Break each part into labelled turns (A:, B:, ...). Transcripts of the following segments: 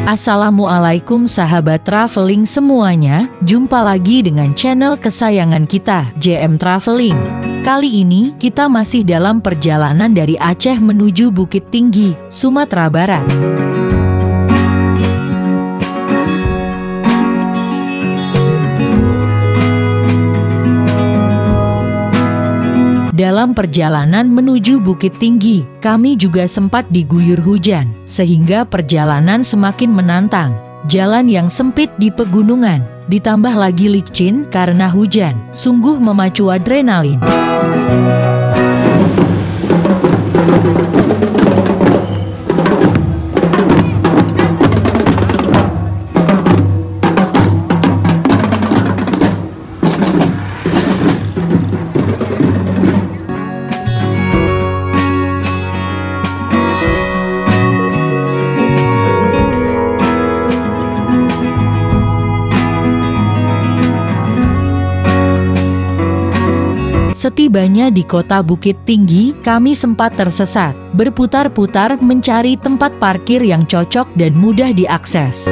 A: Assalamualaikum sahabat traveling semuanya, jumpa lagi dengan channel kesayangan kita, JM Traveling. Kali ini kita masih dalam perjalanan dari Aceh menuju Bukit Tinggi, Sumatera Barat. Dalam perjalanan menuju Bukit Tinggi, kami juga sempat diguyur hujan, sehingga perjalanan semakin menantang. Jalan yang sempit di pegunungan, ditambah lagi licin karena hujan, sungguh memacu adrenalin. Setibanya di kota Bukit Tinggi, kami sempat tersesat, berputar-putar mencari tempat parkir yang cocok dan mudah diakses.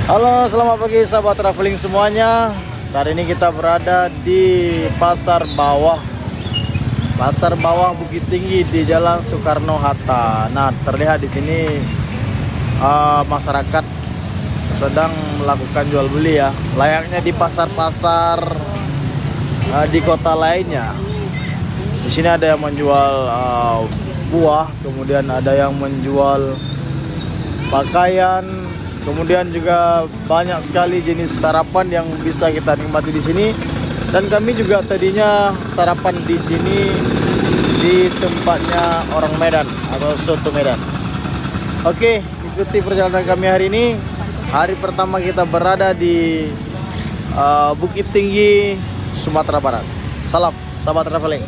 B: Halo, selamat pagi sahabat traveling semuanya. Saat ini kita berada di Pasar Bawah Bukit Tinggi di Jalan Soekarno-Hatta. Nah, terlihat di sini masyarakat sedang melakukan jual beli ya, layaknya di pasar-pasar di kota lainnya. Di sini ada yang menjual buah, kemudian ada yang menjual pakaian. Kemudian juga banyak sekali jenis sarapan yang bisa kita nikmati di sini. Dan kami juga tadinya sarapan di sini di tempatnya orang Medan atau soto Medan. Oke, ikuti perjalanan kami hari ini. Hari pertama kita berada di Bukit Tinggi, Sumatera Barat. Salam, sahabat traveling.